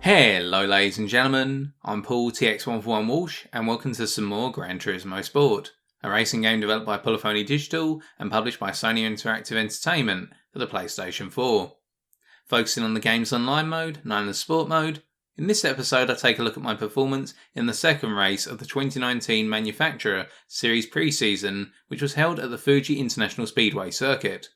Hello ladies and gentlemen, I'm Paul TX141 Walsh and welcome to some more Gran Turismo Sport, a racing game developed by Polyphony Digital and published by Sony Interactive Entertainment for the PlayStation 4. Focusing on the game's online mode, known as Sport Mode, in this episode I take a look at my performance in the second race of the 2019 Manufacturer Series Pre-Season, which was held at the Fuji International Speedway circuit.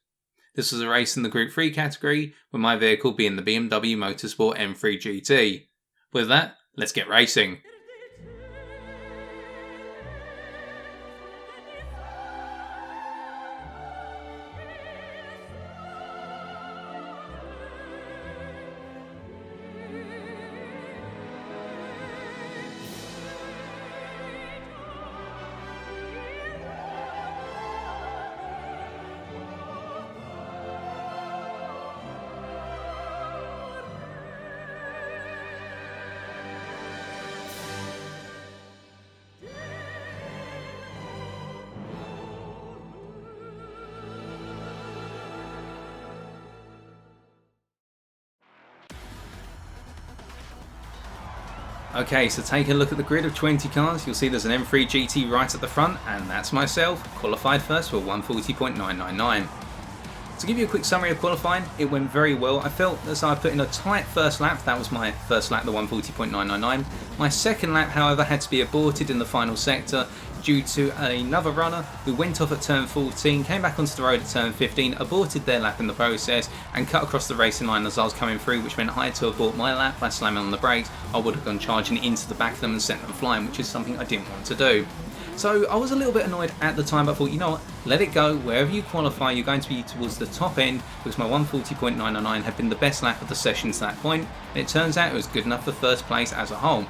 This was a race in the Group 3 category, with my vehicle being the BMW Motorsport M3 GT. With that, let's get racing. Okay, so take a look at the grid of 20 cars. You'll see there's an M3 GT right at the front, and that's myself, qualified first for 140.999. To give you a quick summary of qualifying, it went very well. I felt as I put in a tight first lap. That was my first lap, the 140.999. My second lap, however, had to be aborted in the final sector due to another runner who went off at turn 14, came back onto the road at turn 15, aborted their lap in the process and cut across the racing line as I was coming through, which meant I had to abort my lap by slamming on the brakes. I would have gone charging into the back of them and sent them flying, which is something I didn't want to do. So I was a little bit annoyed at the time, but I thought, you know what, let it go. Wherever you qualify, you're going to be towards the top end, because my 140.999 had been the best lap of the session to that point, and it turns out it was good enough for first place as a whole.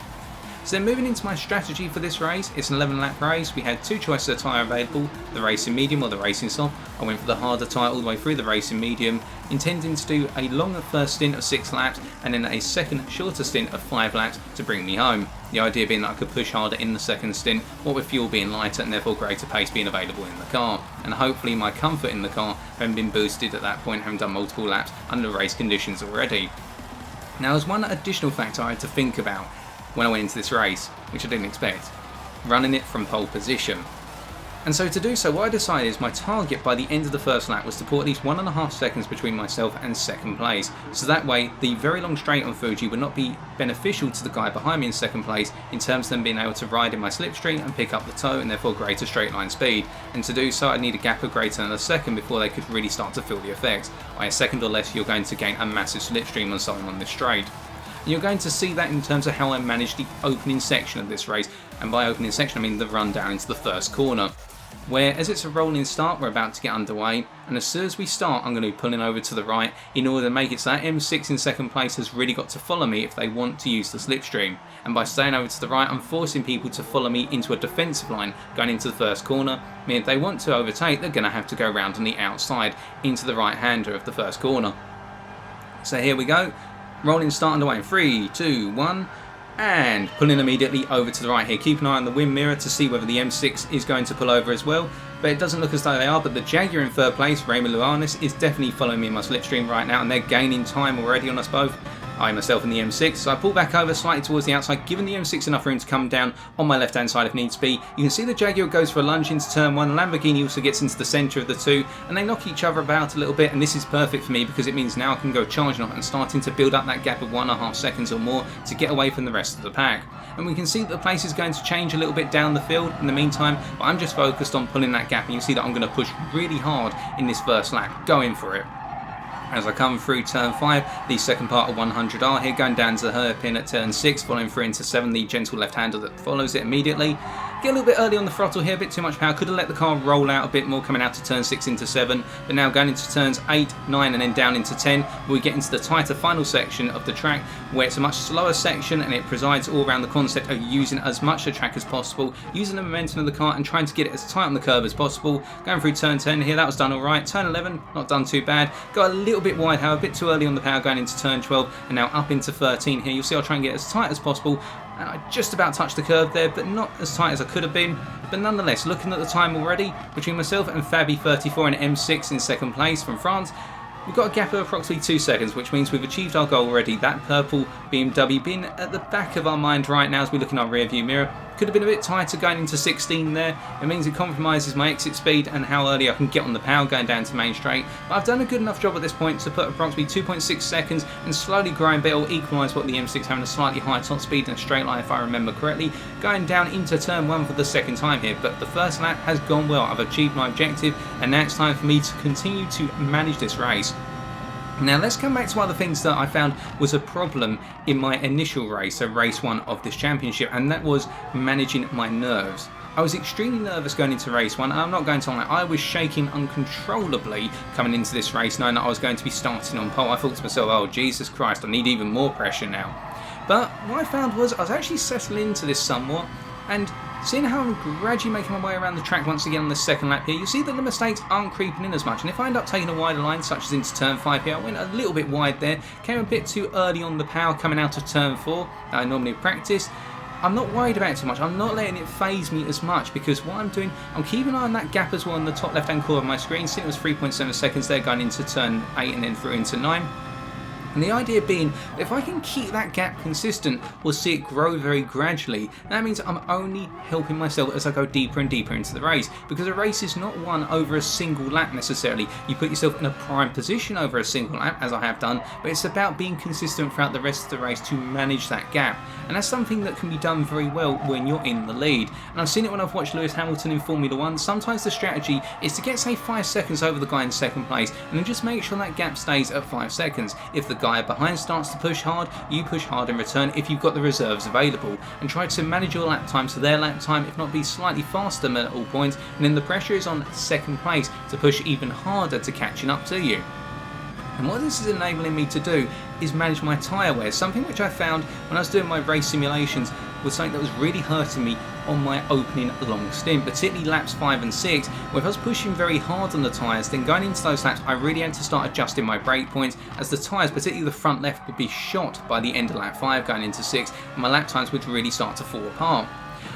So then moving into my strategy for this race, it's an 11 lap race. We had two choices of tyre available, the racing medium or the racing soft. I went for the harder tyre all the way through the racing medium, intending to do a longer first stint of 6 laps and then a second shorter stint of 5 laps to bring me home. The idea being that I could push harder in the second stint, what with fuel being lighter and therefore greater pace being available in the car. And hopefully my comfort in the car having been boosted at that point, having done multiple laps under race conditions already. Now there's one additional factor I had to think about when I went into this race, which I didn't expect: running it from pole position. And so to do so, what I decided is my target by the end of the first lap was to put at least 1.5 seconds between myself and second place, so that way the very long straight on Fuji would not be beneficial to the guy behind me in second place in terms of them being able to ride in my slipstream and pick up the toe and therefore greater straight line speed. And to do so, I'd need a gap of greater than a second before they could really start to feel the effects. By a second or less, you're going to gain a massive slipstream on someone on this straight. And you're going to see that in terms of how I managed the opening section of this race, and by opening section I mean the run down into the first corner, where as it's a rolling start we're about to get underway, and as soon as we start I'm going to be pulling over to the right in order to make it so that M6 in second place has really got to follow me if they want to use the slipstream, and by staying over to the right I'm forcing people to follow me into a defensive line going into the first corner, meaning if they want to overtake they're going to have to go around on the outside into the right hander of the first corner. So here we go. Rolling start underway in 3, 2, 1, and pulling immediately over to the right here. Keep an eye on the wind mirror to see whether the M6 is going to pull over as well, but it doesn't look as though they are. But the Jaguar in third place, Raymond Luanis, is definitely following me in my slipstream right now, and they're gaining time already on us both. I myself and the M6, so I pull back over slightly towards the outside, giving the M6 enough room to come down on my left hand side if needs be. You can see the Jaguar goes for a lunge into turn 1, Lamborghini also gets into the centre of the two, and they knock each other about a little bit, and this is perfect for me because it means now I can go charging on and starting to build up that gap of 1.5 seconds or more to get away from the rest of the pack. And we can see that the pace is going to change a little bit down the field in the meantime, but I'm just focused on pulling that gap, and you see that I'm going to push really hard in this first lap, going for it. As I come through turn 5, the second part of 100R here, going down to the hairpin at turn 6, following through into 7, the gentle left-hander that follows it immediately. Get a little bit early on the throttle here, a bit too much power, could have let the car roll out a bit more coming out to turn 6 into 7, but now going into turns 8, 9 and then down into 10, we get into the tighter final section of the track where it's a much slower section and it presides all around the concept of using as much of the track as possible, using the momentum of the car and trying to get it as tight on the curve as possible. Going through turn 10 here, that was done alright. Turn 11, not done too bad. Got a little bit wide, however, a bit too early on the power going into turn 12 and now up into 13 here. You'll see I'll try and get as tight as possible. And I just about touched the curve there, but not as tight as I could have been. But nonetheless, looking at the time already, between myself and Fabi34 and M6 in second place from France, We've got a gap of approximately 2 seconds, which means we've achieved our goal already. That purple BMW being at the back of our mind right now as we look in our rear view mirror. Could have been a bit tighter going into 16 there. It means it compromises my exit speed and how early I can get on the power going down to main straight. But I've done a good enough job at this point to put approximately 2.6 seconds and slowly growing, but it'll equalise what the M6 having a slightly higher top speed in a straight line if I remember correctly. Going down into turn 1 for the second time here, but the first lap has gone well. I've achieved my objective and now it's time for me to continue to manage this race. Now let's come back to one of the things that I found was a problem in my initial race, so race 1 of this championship, and that was managing my nerves. I was extremely nervous going into race 1, and I'm not going to lie, I was shaking uncontrollably coming into this race knowing that I was going to be starting on pole. I thought to myself, oh Jesus Christ, I need even more pressure now. But what I found was I was actually settling into this somewhat, and seeing how I'm gradually making my way around the track once again on the second lap here, you'll see that the mistakes aren't creeping in as much. And if I end up taking a wider line, such as into turn 5 here, I went a little bit wide there, came a bit too early on the power coming out of turn 4 that I normally practice. I'm not worried about it too much, I'm not letting it phase me as much, because what I'm doing, I'm keeping an eye on that gap as well on the top left hand corner of my screen. See, it was 3.7 seconds there going into turn 8 and then through into 9. And the idea being, if I can keep that gap consistent, we'll see it grow very gradually. That means I'm only helping myself as I go deeper and deeper into the race, because a race is not won over a single lap necessarily. You put yourself in a prime position over a single lap, as I have done, but it's about being consistent throughout the rest of the race to manage that gap. And that's something that can be done very well when you're in the lead. And I've seen it when I've watched Lewis Hamilton in Formula 1. Sometimes the strategy is to get, say, 5 seconds over the guy in second place, and then just make sure that gap stays at 5 seconds. If the guy behind starts to push hard, you push hard in return if you've got the reserves available, and try to manage your lap time to their lap time, if not be slightly faster at all points, and then the pressure is on second place to push even harder to catching up to you. And what this is enabling me to do is manage my tyre wear, something which I found when I was doing my race simulations was something that was really hurting me on my opening long stint, particularly laps 5 and 6, where if I was pushing very hard on the tyres, then going into those laps I really had to start adjusting my brake points, as the tyres, particularly the front left, would be shot by the end of lap 5 going into 6, and my lap times would really start to fall apart.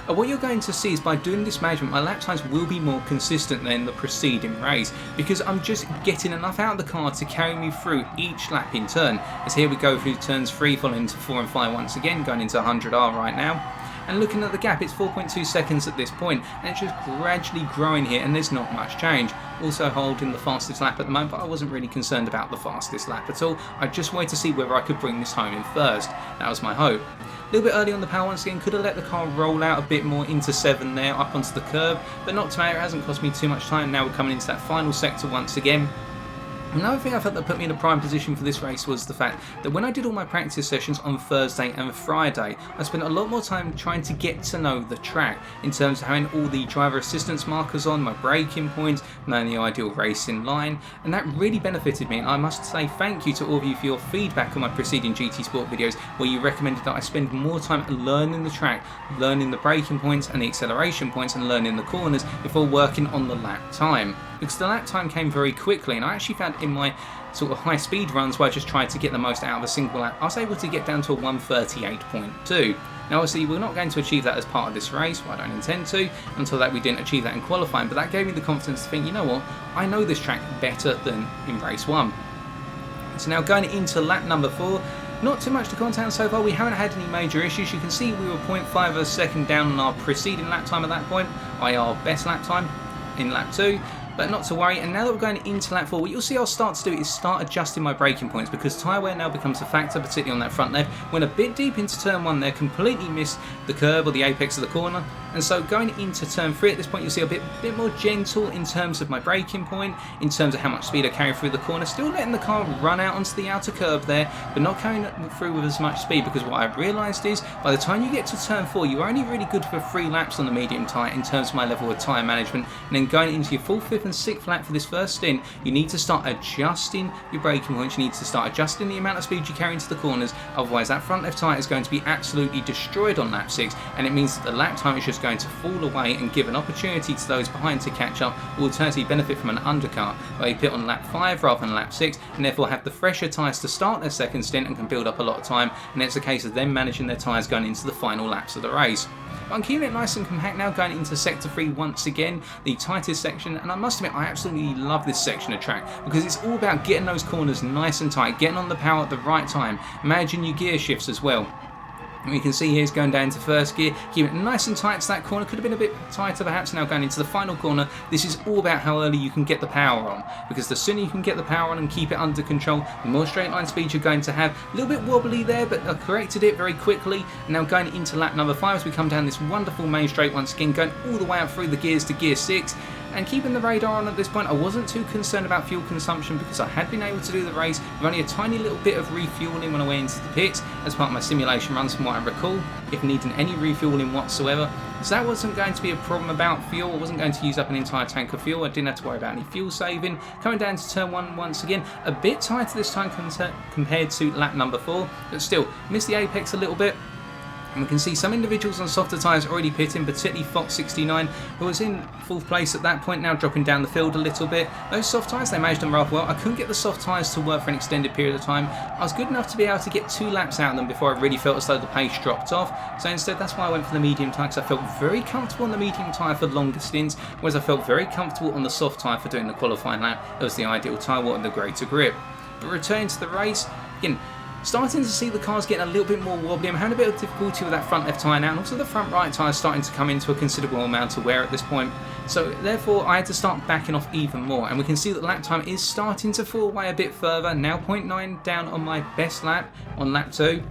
And what you're going to see is by doing this management, my lap times will be more consistent than the preceding race, because I'm just getting enough out of the car to carry me through each lap in turn. As here we go through turns 3, following into 4 and 5 once again, going into 100R right now. And looking at the gap, it's 4.2 seconds at this point, and it's just gradually growing here, and there's not much change. Also holding the fastest lap at the moment, but I wasn't really concerned about the fastest lap at all. I just wanted to see whether I could bring this home in first. That was my hope. A little bit early on the power once again, could have let the car roll out a bit more into 7 there, up onto the curb, but not to matter, it hasn't cost me too much time. Now we're coming into that final sector once again. Another thing I felt that put me in a prime position for this race was the fact that when I did all my practice sessions on Thursday and Friday, I spent a lot more time trying to get to know the track in terms of having all the driver assistance markers on, my braking points, knowing the ideal racing line, and that really benefited me. And I must say thank you to all of you for your feedback on my preceding GT Sport videos, where you recommended that I spend more time learning the track, learning the braking points and the acceleration points, and learning the corners before working on the lap time. Because the lap time came very quickly, and I actually found in my sort of high speed runs where I just tried to get the most out of a single lap, I was able to get down to a 1:38.2. Now obviously we're not going to achieve that as part of this race, well, I don't intend to, until that we didn't achieve that in qualifying, but that gave me the confidence to think, you know what, I know this track better than in race 1. So now going into lap number 4, not too much to comment on so far. We haven't had any major issues. You can see we were 0.5 of a second down on our preceding lap time at that point, i.e. our best lap time in lap 2. But not to worry, and now that we're going into lap 4, what you'll see I'll start to do is start adjusting my braking points, because tyre wear now becomes a factor, particularly on that front left. When a bit deep into turn 1 there, completely missed the curb or the apex of the corner, and so going into turn 3 at this point you'll see a bit more gentle in terms of my braking point, in terms of how much speed I carry through the corner, still letting the car run out onto the outer curb there, but not carrying it through with as much speed, because what I've realised is by the time you get to turn 4 you're only really good for 3 laps on the medium tyre in terms of my level of tyre management, and then going into your 4th, 5th and 6th lap for this first stint, you need to start adjusting your braking points, you need to start adjusting the amount of speed you carry into the corners, otherwise that front left tyre is going to be absolutely destroyed on lap 6, and it means that the lap time is just just going to fall away and give an opportunity to those behind to catch up, or alternatively benefit from an undercut where they pit on lap 5 rather than lap 6 and therefore have the fresher tyres to start their second stint and can build up a lot of time, and it's a case of them managing their tyres going into the final laps of the race. But I'm keeping it nice and compact now, going into sector 3 once again, the tightest section, and I must admit I absolutely love this section of track because it's all about getting those corners nice and tight, getting on the power at the right time, managing your gear shifts as well. And we can see here it's going down to first gear, keeping it nice and tight to that corner. Could have been a bit tighter perhaps. Now going into the final corner, this is all about how early you can get the power on, because the sooner you can get the power on and keep it under control, the more straight line speed you're going to have. A little bit wobbly there, but I corrected it very quickly. And now going into lap number 5 as we come down this wonderful main straight once again, going all the way up through the gears to gear 6. And keeping the radar on at this point, I wasn't too concerned about fuel consumption because I had been able to do the race with only a tiny little bit of refueling when I went into the pits as part of my simulation runs from what I recall, if needing any refueling whatsoever. So that wasn't going to be a problem about fuel. I wasn't going to use up an entire tank of fuel. I didn't have to worry about any fuel saving. Coming down to turn 1 once again, a bit tighter this time compared to lap number 4, but still missed the apex a little bit. And we can see some individuals on softer tyres already pitting, particularly Fox69, who was in 4th place at that point, now dropping down the field a little bit. Those soft tyres, they managed them rather well. I couldn't get the soft tyres to work for an extended period of time. I was good enough to be able to get 2 laps out of them before I really felt as though the pace dropped off. So instead, that's why I went for the medium tyre, because I felt very comfortable on the medium tyre for longer stints, whereas I felt very comfortable on the soft tyre for doing the qualifying lap. It was the ideal tyre, wanting the greater grip. But returning to the race, again, starting to see the cars getting a little bit more wobbly. I'm having a bit of difficulty with that front left tyre now, and also the front right tyre starting to come into a considerable amount of wear at this point. So therefore I had to start backing off even more, and we can see that lap time is starting to fall away a bit further, now 0.9 down on my best lap on lap 2.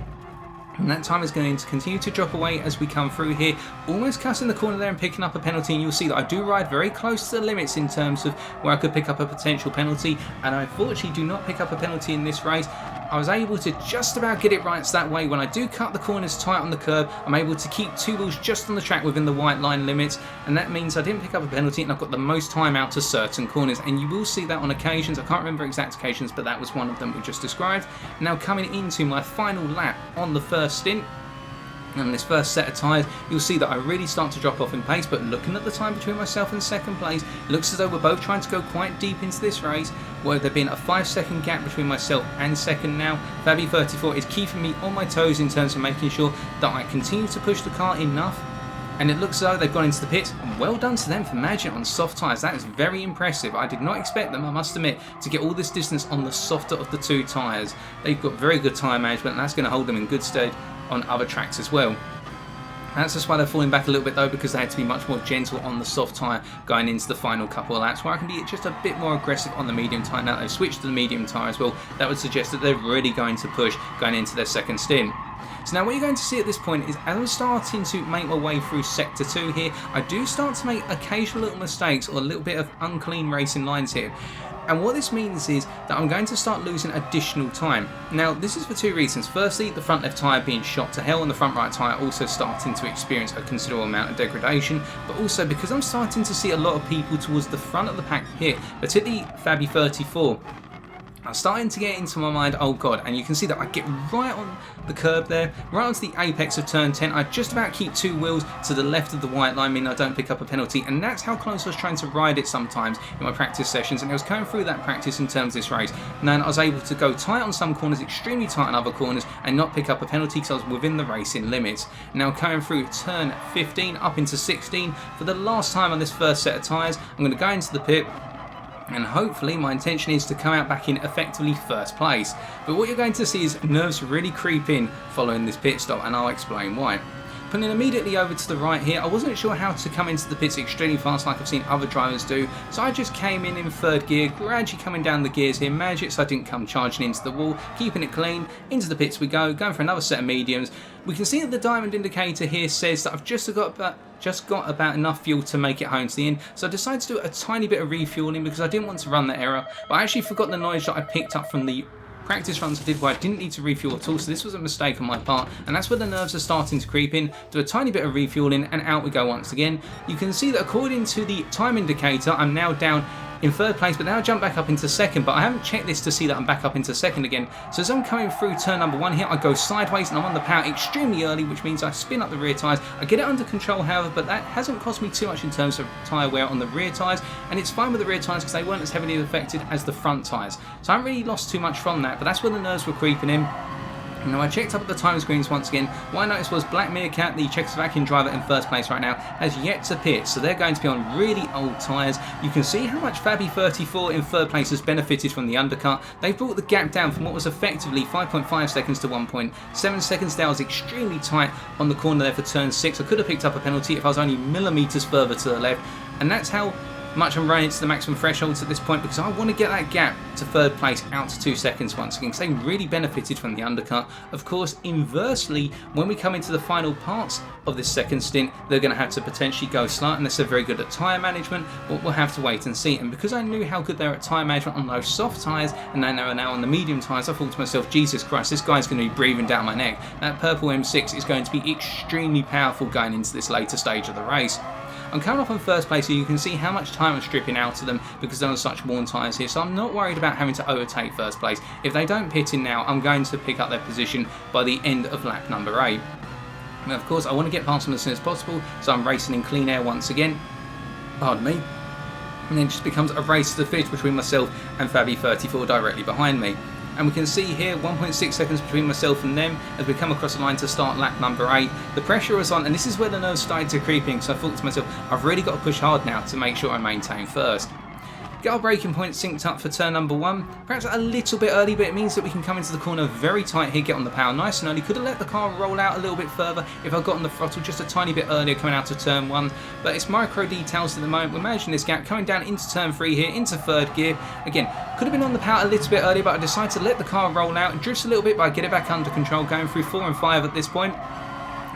And that time is going to continue to drop away as we come through here, almost cutting the corner there and picking up a penalty. And you'll see that I do ride very close to the limits in terms of where I could pick up a potential penalty, and I unfortunately do not pick up a penalty in this race. I was able to just about get it right, so that way when I do cut the corners tight on the curb, I'm able to keep 2 wheels just on the track within the white line limits, and that means I didn't pick up a penalty and I've got the most time out to certain corners. And you will see that on occasions, I can't remember exact occasions, but that was one of them we just described. Now coming into my final lap on the first stint, and this first set of tyres, you'll see that I really start to drop off in pace, but looking at the time between myself and second place, it looks as though we're both trying to go quite deep into this race, where there being a 5-second gap between myself and second now. Fabi34 is keeping me on my toes in terms of making sure that I continue to push the car enough, and it looks as though they've gone into the pits, and well done to them for managing it on soft tyres. That is very impressive. I did not expect them, I must admit, to get all this distance on the softer of the 2 tyres. They've got very good tyre management, and that's going to hold them in good stead on other tracks as well. That's just why they're falling back a little bit though, because they had to be much more gentle on the soft tyre going into the final couple of laps, where I can be just a bit more aggressive on the medium tyre. Now they've switched to the medium tyre as well, that would suggest that they're really going to push going into their second stint. So now what you're going to see at this point is, as I'm starting to make my way through sector 2 here, I do start to make occasional little mistakes or a little bit of unclean racing lines here. And what this means is that I'm going to start losing additional time. Now this is for 2 reasons. Firstly, the front left tyre being shot to hell and the front right tyre also starting to experience a considerable amount of degradation, but also because I'm starting to see a lot of people towards the front of the pack here, particularly Fabi34. I'm starting to get into my mind, oh god, and you can see that I get right on the curb there, right onto the apex of turn 10. I just about keep 2 wheels to the left of the white line, meaning I don't pick up a penalty, and that's how close I was trying to ride it sometimes in my practice sessions, and I was going through that practice in terms of this race. And then I was able to go tight on some corners, extremely tight on other corners, and not pick up a penalty because I was within the racing limits. Now going through turn 15 up into 16 for the last time on this first set of tyres, I'm going to go into the pit, and hopefully my intention is to come out back in effectively first place. But what you're going to see is nerves really creep in following this pit stop, and I'll explain why. Pulling immediately over to the right here, I wasn't sure how to come into the pits extremely fast like I've seen other drivers do, so I just came in 3rd gear, gradually coming down the gears here, managed it so I didn't come charging into the wall, keeping it clean. Into the pits we go, going for another set of mediums. We can see that the diamond indicator here says that I've just got about enough fuel to make it home to the end, so I decided to do a tiny bit of refueling because I didn't want to run that error, but I actually forgot the knowledge that I picked up from the practice runs I did where I didn't need to refuel at all, so this was a mistake on my part, and that's where the nerves are starting to creep in. Do a tiny bit of refueling and out we go once again. You can see that according to the time indicator I'm now down in third place, but now I jump back up into second, but I haven't checked this to see that I'm back up into second again. So as I'm coming through turn number 1 here, I go sideways and I'm on the power extremely early, which means I spin up the rear tyres. I get it under control, however, but that hasn't cost me too much in terms of tyre wear on the rear tyres, and it's fine with the rear tyres because they weren't as heavily affected as the front tyres. So I haven't really lost too much from that, but that's where the nerves were creeping in. Now I checked up at the time screens once again. What I noticed was Black Meerkat, the Czechoslovakian driver in first place right now, has yet to pit, so they're going to be on really old tyres. You can see how much Fabi34 in third place has benefited from the undercut. They've brought the gap down from what was effectively 5.5 seconds to 1.7 seconds. That was extremely tight on the corner there for turn 6. I could have picked up a penalty if I was only millimetres further to the left, and that's how much I'm running to the maximum thresholds at this point, because I want to get that gap to third place out to 2 seconds once again, because they really benefited from the undercut. Of course, inversely, when we come into the final parts of this second stint, they're going to have to potentially go slow, unless they're very good at tyre management, but we'll have to wait and see. And because I knew how good they're at tyre management on those soft tyres, and they are now on the medium tyres, I thought to myself, Jesus Christ, this guy's going to be breathing down my neck. That purple M6 is going to be extremely powerful going into this later stage of the race. I'm coming off in first place, so you can see how much time I'm stripping out of them because they're on such worn tyres here, so I'm not worried about having to overtake first place. If they don't pit in now, I'm going to pick up their position by the end of lap number 8. Now, of course, I want to get past them as soon as possible, so I'm racing in clean air once again. Pardon me. And then it just becomes a race to the finish between myself and Fabi34 directly behind me. And we can see here 1.6 seconds between myself and them as we come across the line to start lap number 8. The pressure was on, and this is where the nerves started to creep in, so I thought to myself, I've really got to push hard now to make sure I maintain first. Get our braking point synced up for turn number 1, perhaps a little bit early, but it means that we can come into the corner very tight here, get on the power nice and early. Could have let the car roll out a little bit further if I'd gotten the throttle just a tiny bit earlier coming out of turn 1, but it's micro details at the moment. We're managing this gap, coming down into turn 3 here, into third gear. Again, could have been on the power a little bit earlier, but I decided to let the car roll out. It drifts a little bit, but I get it back under control, going through 4 and 5 at this point.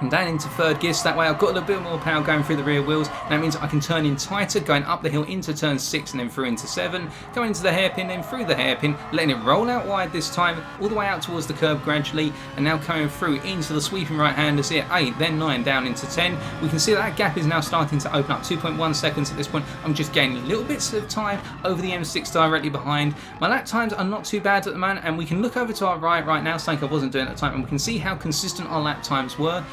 And down into third gear, so that way I've got a little bit more power going through the rear wheels, and that means I can turn in tighter, going up the hill into turn 6 and then through into 7, going into the hairpin, then through the hairpin, letting it roll out wide this time, all the way out towards the curb gradually, and now coming through into the sweeping right-handers here, 8, then 9, down into 10. We can see that gap is now starting to open up, 2.1 seconds at this point. I'm just gaining little bits of time over the M6 directly behind. My lap times are not too bad at the moment, and we can look over to our right now, something I wasn't doing at the time, and we can see how consistent our lap times were.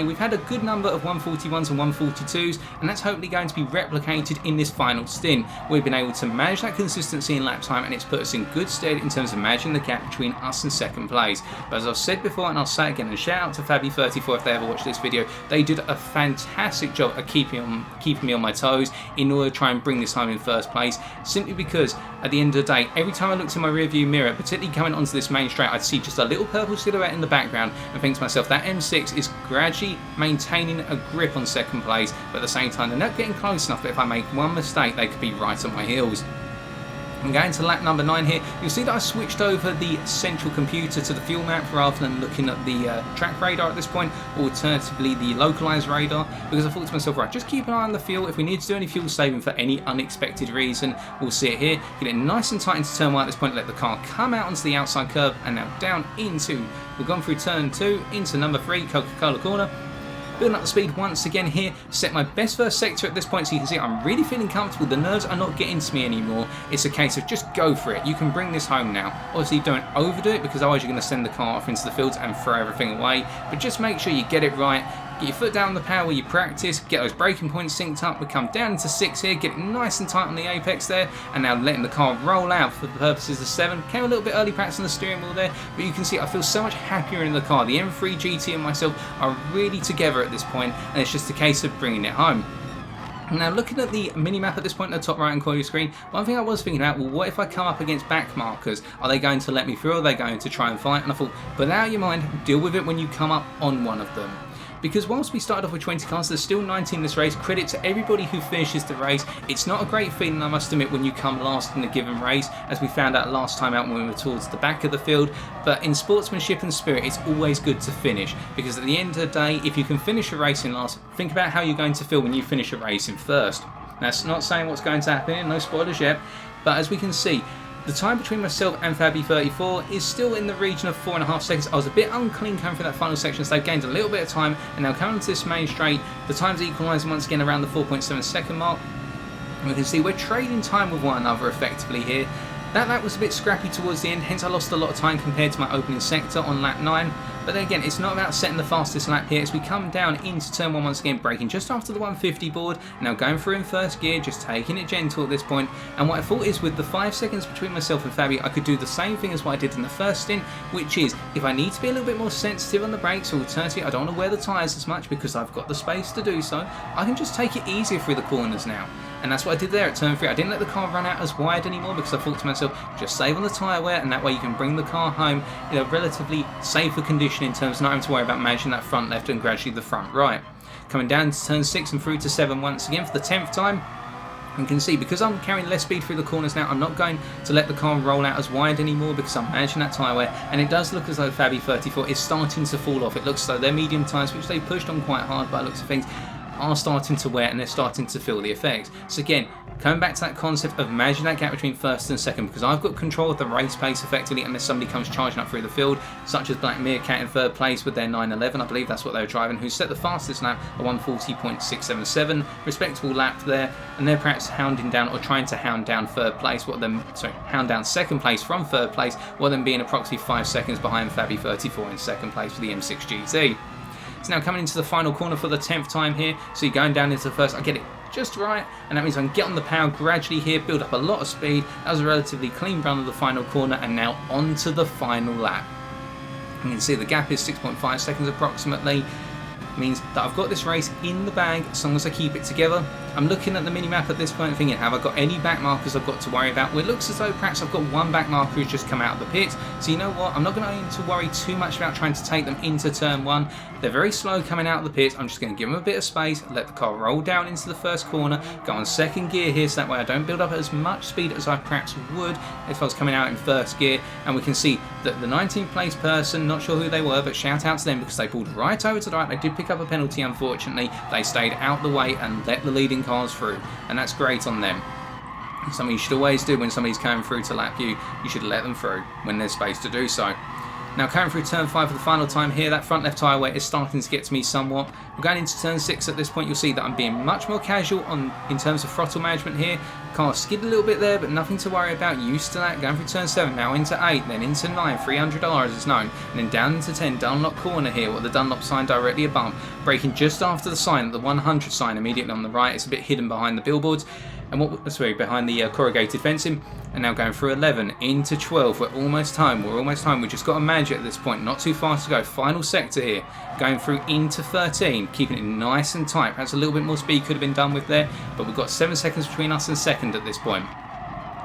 We've had a good number of 141s and 142s, and that's hopefully going to be replicated in this final stint. We've been able to manage that consistency in lap time, and it's put us in good stead in terms of managing the gap between us and second place. But as I've said before, and I'll say it again, and shout out to Fabi34 if they ever watch this video, they did a fantastic job of keeping me on my toes in order to try and bring this home in first place, simply because at the end of the day, every time I looked in my rearview mirror, particularly coming onto this main straight, I'd see just a little purple silhouette in the background and think to myself, that M6 is gradually maintaining a grip on second place, but at the same time they're not getting close enough, but if I make one mistake they could be right on my heels. I'm going to lap number 9 here. You'll see that I switched over the central computer to the fuel map rather than looking at the track radar at this point, or alternatively the localized radar, because I thought to myself, right, just keep an eye on the fuel. If we need to do any fuel saving for any unexpected reason, we'll see it here. Get it nice and tight into turn 1 at this point, let the car come out onto the outside curb, and now down into, we've gone through turn 2 into number 3, Coca-Cola corner. Building up the speed once again here, set my best first sector at this point, so you can see I'm really feeling comfortable. The nerves are not getting to me anymore. It's a case of just go for it. You can bring this home now. Obviously don't overdo it, because otherwise you're going to send the car off into the fields and throw everything away, but just make sure you get it right. Get your foot down on the power where you practice, get those braking points synced up. We come down into 6 here, get it nice and tight on the apex there, and now letting the car roll out for the purposes of 7. Came a little bit early perhaps on the steering wheel there, but you can see I feel so much happier in the car. The M3 GT and myself are really together at this point, and it's just a case of bringing it home. Now, looking at the mini-map at this point in the top right-hand corner of your screen, one thing I was thinking about, well, what if I come up against back markers? Are they going to let me through, or are they going to try and fight? And I thought, put it out of your mind, deal with it when you come up on one of them. Because whilst we started off with 20 cars, there's still 19 in this race. Credit to everybody who finishes the race. It's not a great feeling, I must admit, when you come last in a given race, as we found out last time out when we were towards the back of the field. But in sportsmanship and spirit, it's always good to finish, because at the end of the day, if you can finish a race in last, think about how you're going to feel when you finish a race in first. That's not saying what's going to happen, no spoilers yet, but as we can see, the time between myself and Fabi34 is still in the region of 4.5 seconds. I was a bit unclean coming through that final section, so they've gained a little bit of time, and now coming to this main straight, the time's equalising once again around the 4.7 second mark. And we can see we're trading time with one another effectively here. That lap was a bit scrappy towards the end, hence I lost a lot of time compared to my opening sector on lap 9. But then again, it's not about setting the fastest lap here as we come down into turn 1 once again, braking just after the 150 board. Now going through in first gear, just taking it gentle at this point. And what I thought is with the 5 seconds between myself and Fabi, I could do the same thing as what I did in the first stint, which is if I need to be a little bit more sensitive on the brakes, or alternatively I don't want to wear the tyres as much because I've got the space to do so, I can just take it easier through the corners now. And that's what I did there at turn 3. I didn't let the car run out as wide anymore because I thought to myself, just save on the tyre wear, and that way you can bring the car home in a relatively safer condition in terms of not having to worry about managing that front left and gradually the front right. Coming down to turn 6 and through to 7 once again for the 10th time. You can see because I'm carrying less speed through the corners now, I'm not going to let the car roll out as wide anymore because I'm managing that tyre wear, and it does look as though Fabi 34 is starting to fall off. It looks as though their medium tyres, which they pushed on quite hard by the looks of things, are starting to wear and they're starting to feel the effects. So again, coming back to that concept of managing that gap between first and second, because I've got control of the race pace effectively unless somebody comes charging up through the field, such as Black Meerkat in third place with their 911, I believe that's what they were driving, who set the fastest lap at 140.677, respectable lap there, and they're perhaps hounding down or trying to hound down third place, hound down second place from third place, while then being approximately 5 seconds behind Fabi 34 in second place for the M6 GT. It's now coming into the final corner for the 10th time here, so you're going down into the first. I get it just right, and that means I can get on the power gradually here, build up a lot of speed. That was a relatively clean run of the final corner, and now onto the final lap. You can see the gap is 6.5 seconds approximately. Means that I've got this race in the bag as long as I keep it together. I'm looking at the mini-map at this point and thinking, have I got any back markers I've got to worry about? Well, it looks as though perhaps I've got one back marker who's just come out of the pit. So you know what, I'm not going to need to worry too much about trying to take them into turn 1. They're very slow coming out of the pit. I'm just going to give them a bit of space, let the car roll down into the first corner, go on second gear here so that way I don't build up as much speed as I perhaps would if I was coming out in first gear. And we can see that the 19th place person, not sure who they were, but shout out to them because they pulled right over to the right. They did pick up a penalty, unfortunately. They stayed out the way and let the leading cars through, and that's great on them. Something you should always do when somebody's coming through to lap you should let them through when there's space to do so. Now coming through turn 5 for the final time here, that front left tyre wear is starting to get to me somewhat. We're going into turn 6 at this point. You'll see that I'm being much more casual in terms of throttle management here. Car skid a little bit there, but nothing to worry about. Used to that. Going through turn 7, now into 8, then into 9, $300 as it's known, and then down into 10, Dunlop corner here with the Dunlop sign directly above. Braking just after the sign, the 100 sign immediately on the right. It's a bit hidden behind the billboards. And behind the corrugated fencing, and now going through 11 into 12. We're almost home. We've just got to manage it at this point. Not too far to go. Final sector here, going through into 13, keeping it nice and tight. Perhaps a little bit more speed could have been done with there, but we've got 7 seconds between us and second at this point.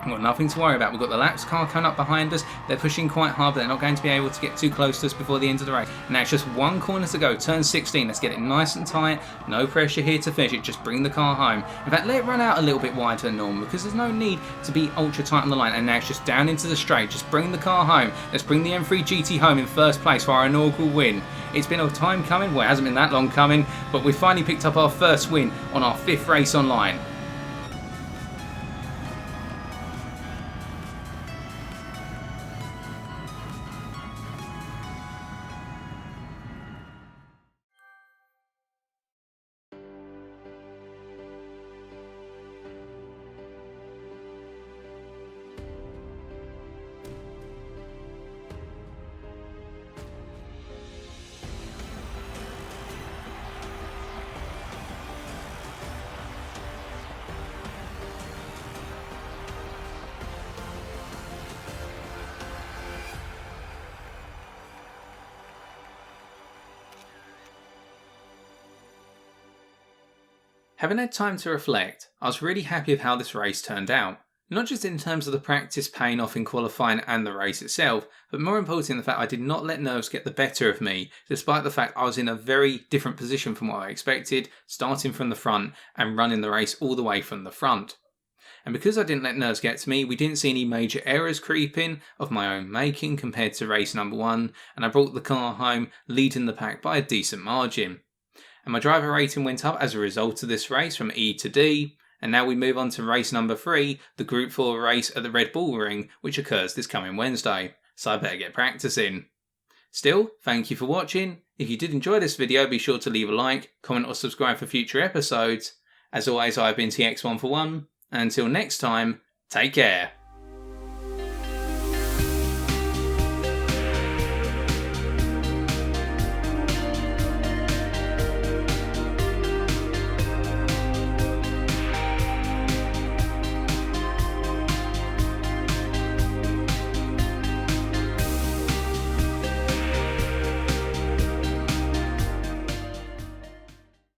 We've got nothing to worry about. We've got the laps car coming up behind us. They're pushing quite hard, but they're not going to be able to get too close to us before the end of the race. Now it's just one corner to go. Turn 16. Let's get it nice and tight. No pressure here to finish it. Just bring the car home. In fact, let it run out a little bit wider than normal because there's no need to be ultra tight on the line. And now it's just down into the straight. Just bring the car home. Let's bring the M3 GT home in first place for our inaugural win. It's been a time coming. Well, it hasn't been that long coming, but we finally picked up our first win on our 5th race online. Having had time to reflect, I was really happy with how this race turned out. Not just in terms of the practice paying off in qualifying and the race itself, but more importantly the fact I did not let nerves get the better of me, despite the fact I was in a very different position from what I expected, starting from the front and running the race all the way from the front. And because I didn't let nerves get to me, we didn't see any major errors creep in of my own making compared to race number 1, and I brought the car home leading the pack by a decent margin. And my driver rating went up as a result of this race from E to D, and now we move on to race number 3, the Group 4 race at the Red Bull Ring, which occurs this coming Wednesday, so I better get practicing. Still, thank you for watching. If you did enjoy this video, be sure to leave a like, comment or subscribe for future episodes. As always, I've been TX141, Until next time, take care.